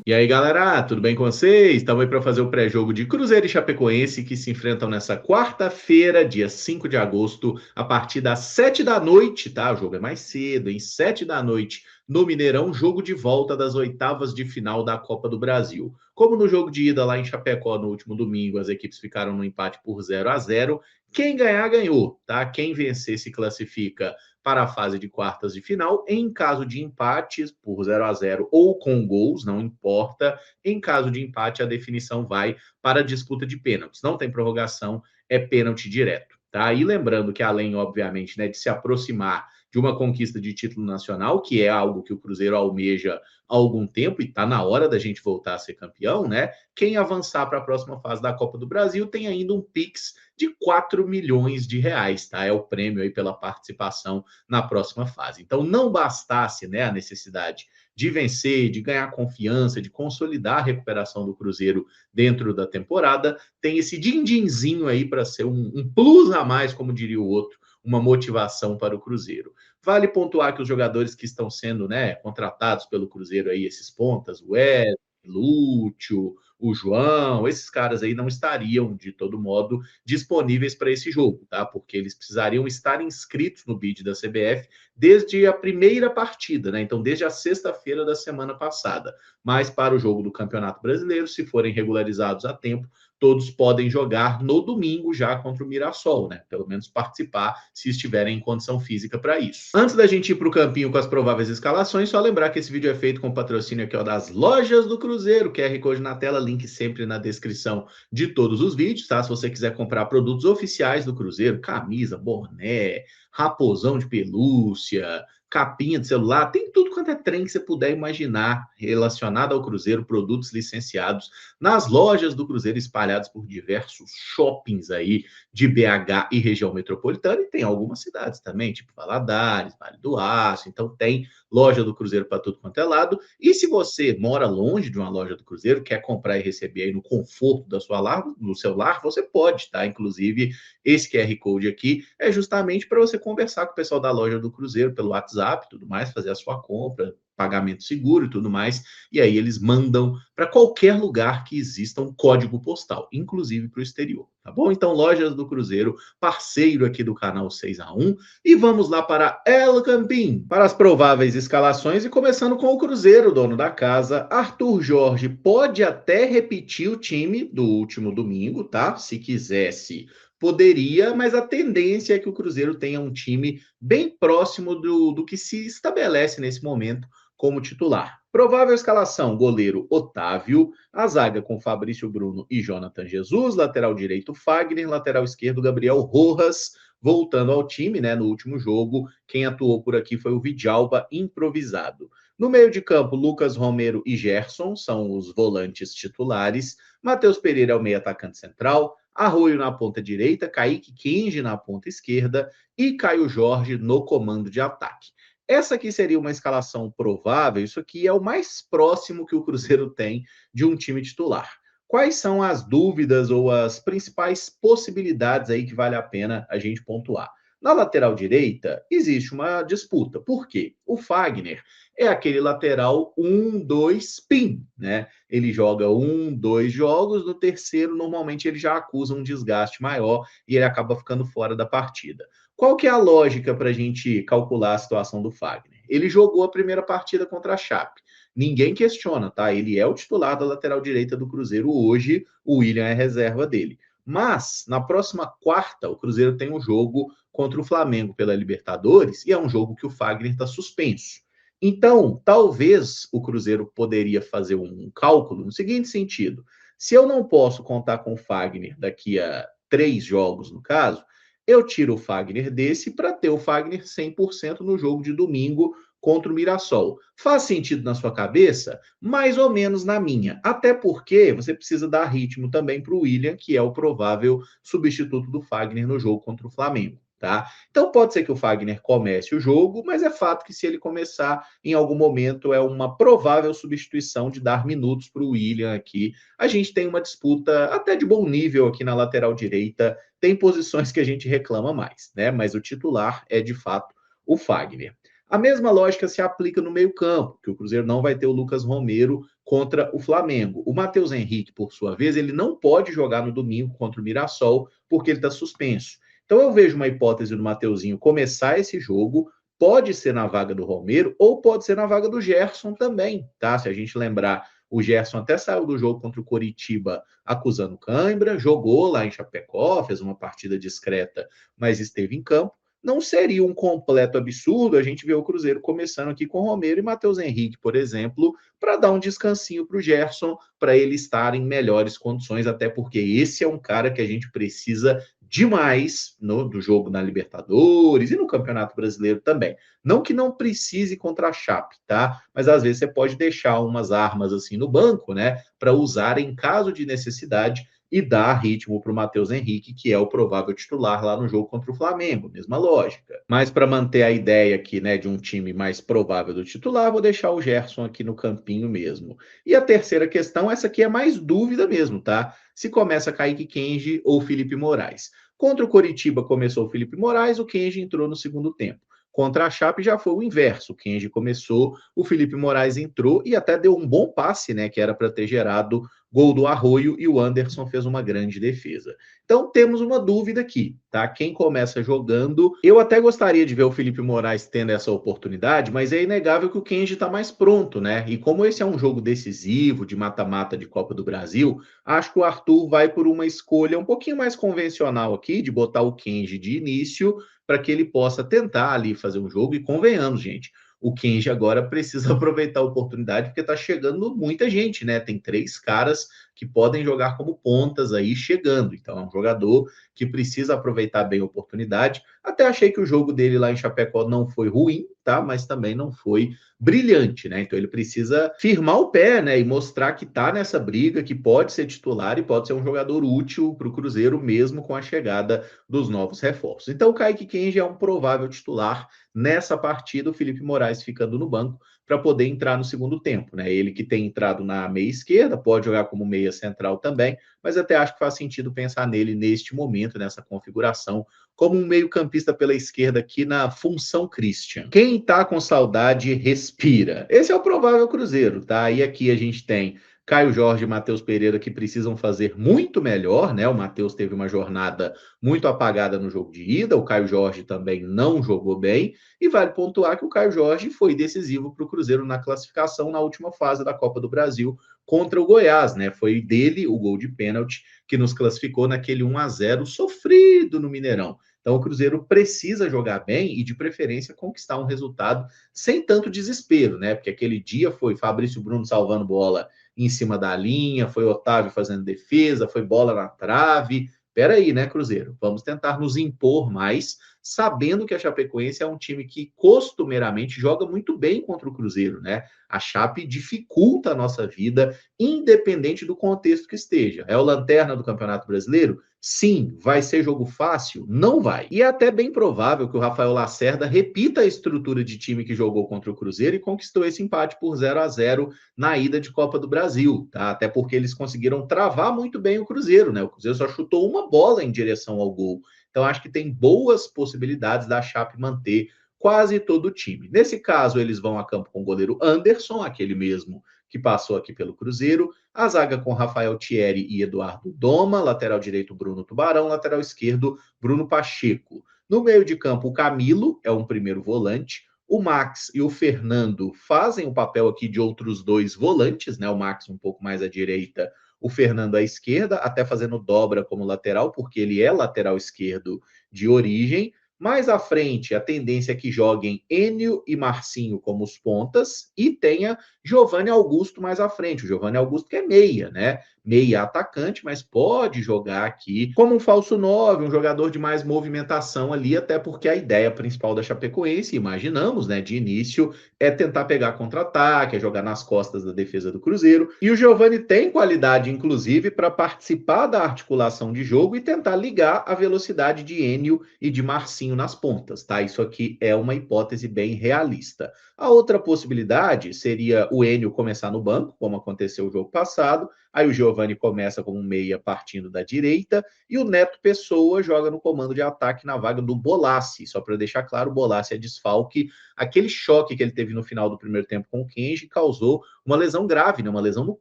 E aí, galera, tudo bem com vocês? Estamos aí para fazer o pré-jogo de Cruzeiro e Chapecoense, que se enfrentam nessa quarta-feira, dia 5 de agosto, a partir das 7 da noite, tá? O jogo é mais cedo, em 7 da noite, no Mineirão, jogo de volta das oitavas de final da Copa do Brasil. Como no jogo de ida lá em Chapecó no último domingo, as equipes ficaram no empate por 0-0. Quem ganhar, ganhou, tá? Quem vencer se classifica para a fase de quartas de final. Em caso de empates por 0-0 ou com gols, não importa. Em caso de empate, a definição vai para a disputa de pênaltis. Não tem prorrogação, é pênalti direto. Tá? E lembrando que, além, obviamente, né, de se aproximar de uma conquista de título nacional, que é algo que o Cruzeiro almeja há algum tempo, e está na hora da gente voltar a ser campeão, né? Quem avançar para a próxima fase da Copa do Brasil tem ainda um Pix de 4 milhões de reais, tá? É o prêmio aí pela participação na próxima fase. Então, não bastasse, né, a necessidade de vencer, de ganhar confiança, de consolidar a recuperação do Cruzeiro dentro da temporada, tem esse din-dinzinho aí para ser um plus a mais, como diria o outro, uma motivação para o Cruzeiro. Vale pontuar que os jogadores que estão sendo, né, contratados pelo Cruzeiro aí, esses pontas, o Wesley, Lúcio, o João, esses caras aí não estariam, de todo modo, disponíveis para esse jogo, tá? Porque eles precisariam estar inscritos no bid da CBF desde a primeira partida, né? Então, desde a sexta-feira da semana passada. Mas para o jogo do Campeonato Brasileiro, se forem regularizados a tempo, todos podem jogar no domingo já contra o Mirassol, né? Pelo menos participar, se estiverem em condição física para isso. Antes da gente ir para o campinho com as prováveis escalações, só lembrar que esse vídeo é feito com patrocínio aqui, ó, das lojas do Cruzeiro, QR Code na tela, link sempre na descrição de todos os vídeos, tá? Se você quiser comprar produtos oficiais do Cruzeiro, camisa, boné, raposão de pelúcia, capinha de celular, tem tudo quanto é trem que você puder imaginar relacionado ao Cruzeiro, produtos licenciados nas lojas do Cruzeiro espalhados por diversos shoppings aí de BH e região metropolitana, e tem algumas cidades também, tipo Valadares, Vale do Aço, então tem loja do Cruzeiro para tudo quanto é lado. E se você mora longe de uma loja do Cruzeiro, quer comprar e receber aí no conforto da sua lar, no seu lar, você pode, tá? Inclusive, esse QR Code aqui é justamente para você conversar com o pessoal da loja do Cruzeiro pelo WhatsApp, tudo mais, fazer a sua compra, pagamento seguro e tudo mais, e aí eles mandam para qualquer lugar que exista um código postal, inclusive para o exterior, tá bom? Então, Lojas do Cruzeiro, parceiro aqui do canal 6x1, e vamos lá para El Campín, para as prováveis escalações, e começando com o Cruzeiro, dono da casa, Arthur Jorge pode até repetir o time do último domingo, tá? Se quisesse, poderia, mas a tendência é que o Cruzeiro tenha um time bem próximo do que se estabelece nesse momento como titular. Provável escalação: goleiro Otávio, a zaga com Fabrício Bruno e Jonathan Jesus, lateral direito Fagner, lateral esquerdo Gabriel Rojas. Voltando ao time, né, no último jogo, quem atuou por aqui foi o Vidalba, improvisado. No meio de campo, Lucas Romero e Gerson são os volantes titulares. Matheus Pereira é o meio atacante central. Arroio na ponta direita, Kaique Kenji na ponta esquerda e Caio Jorge no comando de ataque. Essa aqui seria uma escalação provável, isso aqui é o mais próximo que o Cruzeiro tem de um time titular. Quais são as dúvidas ou as principais possibilidades aí que vale a pena a gente pontuar? Na lateral direita, existe uma disputa. Por quê? O Fagner é aquele lateral 1-2 pim, né? Ele joga 1-2 jogos, no terceiro, normalmente ele já acusa um desgaste maior e ele acaba ficando fora da partida. Qual que é a lógica para a gente calcular a situação do Fagner? Ele jogou a primeira partida contra a Chape. Ninguém questiona, tá? Ele é o titular da lateral direita do Cruzeiro hoje, o William é reserva dele. Mas, na próxima quarta, o Cruzeiro tem um jogo contra o Flamengo pela Libertadores, e é um jogo que o Fagner está suspenso. Então, talvez o Cruzeiro poderia fazer um cálculo no seguinte sentido: se eu não posso contar com o Fagner daqui a 3 jogos, no caso, eu tiro o Fagner desse para ter o Fagner 100% no jogo de domingo contra o Mirassol. Faz sentido na sua cabeça? Mais ou menos na minha. Até porque você precisa dar ritmo também para o William, que é o provável substituto do Fagner no jogo contra o Flamengo. Tá? Então pode ser que o Fagner comece o jogo, mas é fato que se ele começar em algum momento é uma provável substituição de dar minutos para o William aqui. A gente tem uma disputa até de bom nível aqui na lateral direita, tem posições que a gente reclama mais, né? Mas o titular é de fato o Fagner. A mesma lógica se aplica no meio-campo, que o Cruzeiro não vai ter o Lucas Romero contra o Flamengo. O Matheus Henrique, por sua vez, ele não pode jogar no domingo contra o Mirassol, porque ele está suspenso. Então eu vejo uma hipótese do Mateuzinho começar esse jogo, pode ser na vaga do Romero ou pode ser na vaga do Gerson também, tá? Se a gente lembrar, o Gerson até saiu do jogo contra o Coritiba acusando cãibra, jogou lá em Chapecó, fez uma partida discreta, mas esteve em campo. Não seria um completo absurdo a gente ver o Cruzeiro começando aqui com Romero e Matheus Henrique, por exemplo, para dar um descansinho para o Gerson, para ele estar em melhores condições, até porque esse é um cara que a gente precisa demais do jogo na Libertadores e no Campeonato Brasileiro também. Não que não precise contra a Chape, tá? Mas às vezes você pode deixar umas armas assim no banco, né? Para usar em caso de necessidade e dar ritmo para o Matheus Henrique, que é o provável titular lá no jogo contra o Flamengo, mesma lógica. Mas para manter a ideia aqui, né, de um time mais provável do titular, vou deixar o Gerson aqui no campinho mesmo. E a terceira questão, essa aqui é mais dúvida mesmo, tá? Se começa Kaique Kenji ou Felipe Moraes. Contra o Coritiba começou o Felipe Moraes, o Kenji entrou no segundo tempo. Contra a Chape já foi o inverso. O Kenji começou, o Felipe Moraes entrou e até deu um bom passe, né? Que era para ter gerado gol do Arroio e o Anderson fez uma grande defesa. Então temos uma dúvida aqui, tá? Quem começa jogando, eu até gostaria de ver o Felipe Moraes tendo essa oportunidade, mas é inegável que o Kenji está mais pronto, né? E como esse é um jogo decisivo de mata-mata de Copa do Brasil, acho que o Arthur vai por uma escolha um pouquinho mais convencional aqui, de botar o Kenji de início, para que ele possa tentar ali fazer um jogo. E convenhamos, gente, o Kenji agora precisa aproveitar a oportunidade, porque está chegando muita gente, né? Tem 3 caras que podem jogar como pontas aí chegando. Então é um jogador que precisa aproveitar bem a oportunidade. Até achei que o jogo dele lá em Chapecó não foi ruim, tá? Mas também não foi brilhante, né? Então ele precisa firmar o pé, né? E mostrar que tá nessa briga, que pode ser titular e pode ser um jogador útil para o Cruzeiro, mesmo com a chegada dos novos reforços. Então o Kaique Kenji é um provável titular nessa partida, o Felipe Moraes ficando no banco para poder entrar no segundo tempo, né? Ele que tem entrado na meia esquerda, pode jogar como meia central também, mas até acho que faz sentido pensar nele neste momento, nessa configuração, como um meio-campista pela esquerda aqui na função Christian. Quem tá com saudade, respira. Esse é o provável Cruzeiro, tá? E aqui a gente tem Caio Jorge e Matheus Pereira que precisam fazer muito melhor, né? O Matheus teve uma jornada muito apagada no jogo de ida, o Caio Jorge também não jogou bem, e vale pontuar que o Caio Jorge foi decisivo para o Cruzeiro na classificação na última fase da Copa do Brasil contra o Goiás, né? Foi dele o gol de pênalti que nos classificou naquele 1-0 sofrido no Mineirão. Então o Cruzeiro precisa jogar bem e, de preferência, conquistar um resultado sem tanto desespero, né? Porque aquele dia foi Fabrício Bruno salvando bola em cima da linha, foi Otávio fazendo defesa, foi bola na trave. Peraí, né, Cruzeiro? Vamos tentar nos impor mais, sabendo que a Chapecoense é um time que costumeiramente joga muito bem contra o Cruzeiro, né? A Chape dificulta a nossa vida, independente do contexto que esteja. É o lanterna do Campeonato Brasileiro? Sim. Vai ser jogo fácil? Não vai. E é até bem provável que o Rafael Lacerda repita a estrutura de time que jogou contra o Cruzeiro e conquistou esse empate por 0-0 na ida de Copa do Brasil, tá? Até porque eles conseguiram travar muito bem o Cruzeiro, né? O Cruzeiro só chutou uma bola em direção ao gol. Então acho que tem boas possibilidades da Chape manter quase todo o time. Nesse caso, eles vão a campo com o goleiro Anderson, aquele mesmo que passou aqui pelo Cruzeiro, a zaga com Rafael Thierry e Eduardo Doma, lateral direito Bruno Tubarão, lateral esquerdo Bruno Pacheco. No meio de campo, o Camilo é um primeiro volante, o Max e o Fernando fazem o papel aqui de outros 2 volantes, né? O Max um pouco mais à direita, o Fernando à esquerda, até fazendo dobra como lateral, porque ele é lateral esquerdo de origem. Mais à frente, a tendência é que joguem Enio e Marcinho como os pontas e tenha Giovanni Augusto mais à frente. O Giovanni Augusto que é meia, né? Meia atacante, mas pode jogar aqui como um falso 9, um jogador de mais movimentação ali, até porque a ideia principal da Chapecoense, imaginamos, né, de início, é tentar pegar contra-ataque, é jogar nas costas da defesa do Cruzeiro. E o Giovanni tem qualidade, inclusive, para participar da articulação de jogo e tentar ligar a velocidade de Enio e de Marcinho nas pontas, tá? Isso aqui é uma hipótese bem realista. A outra possibilidade seria o Enio começar no banco, como aconteceu no jogo passado, aí o Giovanni começa como um meia partindo da direita e o Neto Pessoa joga no comando de ataque na vaga do Bolassi. Só para deixar claro, o Bolassi é desfalque aquele choque que ele teve no final do primeiro tempo com o Kenji causou uma lesão grave, né? Uma lesão no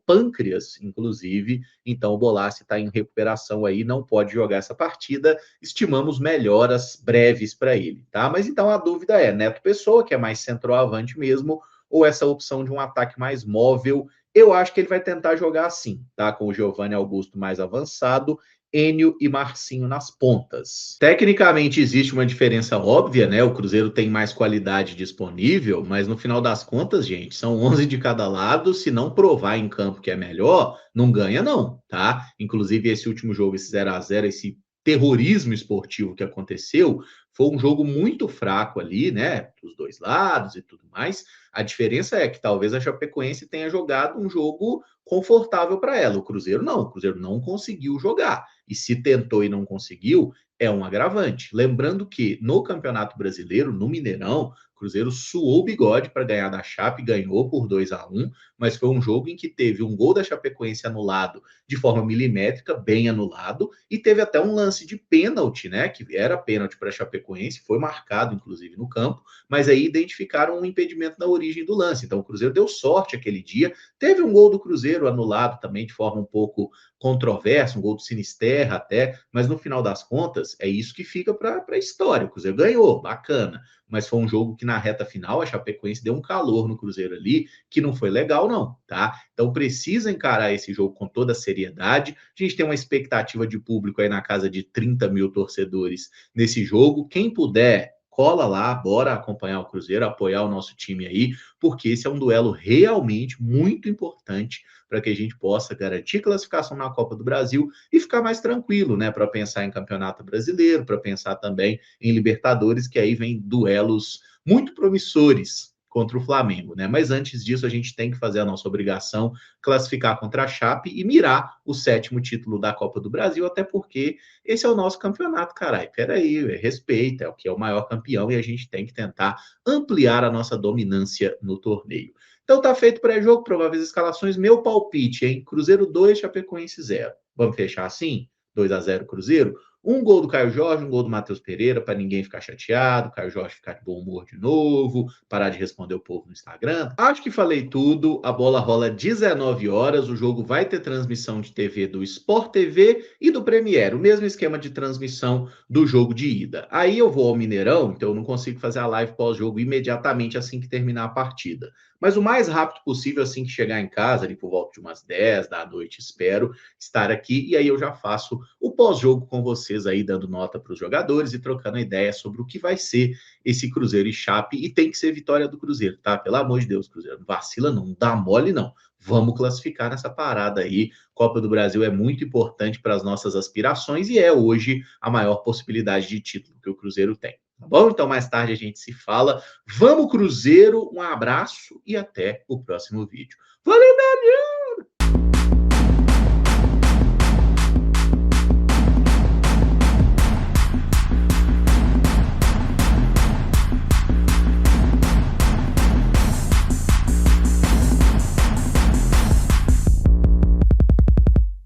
pâncreas, inclusive. Então o Bolasie está em recuperação aí, não pode jogar essa partida. Estimamos melhoras breves para ele, tá? Mas então a dúvida é, Neto Pessoa, que é mais centroavante mesmo, ou essa opção de um ataque mais móvel? Eu acho que ele vai tentar jogar assim, tá? Com o Giovanni Augusto mais avançado, Enio e Marcinho nas pontas. Tecnicamente existe uma diferença óbvia, né? O Cruzeiro tem mais qualidade disponível, mas no final das contas, gente, são 11 de cada lado. Se não provar em campo que é melhor, não ganha não, tá? Inclusive esse último jogo, esse 0-0, esse terrorismo esportivo que aconteceu, foi um jogo muito fraco ali, né? Dos dois lados e tudo mais. A diferença é que talvez a Chapecoense tenha jogado um jogo confortável para ela. O Cruzeiro não. O Cruzeiro não conseguiu jogar. E se tentou e não conseguiu, é um agravante. Lembrando que no Campeonato Brasileiro, no Mineirão, o Cruzeiro suou o bigode para ganhar da Chape, ganhou por 2-1, mas foi um jogo em que teve um gol da Chapecoense anulado de forma milimétrica, bem anulado, e teve até um lance de pênalti, né? Que era pênalti para a Chapecoense, foi marcado, inclusive, no campo, mas aí identificaram um impedimento na origem do lance. Então o Cruzeiro deu sorte aquele dia. Teve um gol do Cruzeiro anulado também de forma um pouco controversa, um gol do Sinisterra até, mas no final das contas é isso que fica para a história. O Cruzeiro ganhou, bacana, mas foi um jogo que na reta final a Chapecoense deu um calor no Cruzeiro ali, que não foi legal não, tá? Então precisa encarar esse jogo com toda a seriedade. A gente tem uma expectativa de público aí na casa de 30 mil torcedores nesse jogo. Quem puder, cola lá, bora acompanhar o Cruzeiro, apoiar o nosso time aí, porque esse é um duelo realmente muito importante para que a gente possa garantir classificação na Copa do Brasil e ficar mais tranquilo, né, para pensar em Campeonato Brasileiro, para pensar também em Libertadores, que aí vem duelos muito promissores contra o Flamengo, né? Mas antes disso, a gente tem que fazer a nossa obrigação, classificar contra a Chape e mirar o 7º título da Copa do Brasil, até porque esse é o nosso campeonato, caralho. Peraí, respeita, é o que é o maior campeão e a gente tem que tentar ampliar a nossa dominância no torneio. Então tá feito pré-jogo, prováveis escalações. Meu palpite, hein? Cruzeiro 2, Chapecoense 0. Vamos fechar assim? 2-0 Cruzeiro? Um gol do Caio Jorge, um gol do Matheus Pereira, para ninguém ficar chateado, Caio Jorge ficar de bom humor de novo, parar de responder o povo no Instagram. Acho que falei tudo. A bola rola 19 horas. O jogo vai ter transmissão de TV do Sport TV e do Premiere, o mesmo esquema de transmissão do jogo de ida. Aí eu vou ao Mineirão, então eu não consigo fazer a live pós-jogo imediatamente assim que terminar a partida. Mas o mais rápido possível, assim que chegar em casa, ali por volta de umas 10 da noite, espero estar aqui. E aí eu já faço o pós-jogo com vocês aí, dando nota para os jogadores e trocando ideia sobre o que vai ser esse Cruzeiro e Chape. E tem que ser vitória do Cruzeiro, tá? Pelo amor de Deus, Cruzeiro. Não vacila não, não dá mole não. Vamos classificar nessa parada aí. Copa do Brasil é muito importante para as nossas aspirações e é hoje a maior possibilidade de título que o Cruzeiro tem. Tá bom? Então, mais tarde a gente se fala. Vamos, Cruzeiro, um abraço e até o próximo vídeo. Valeu,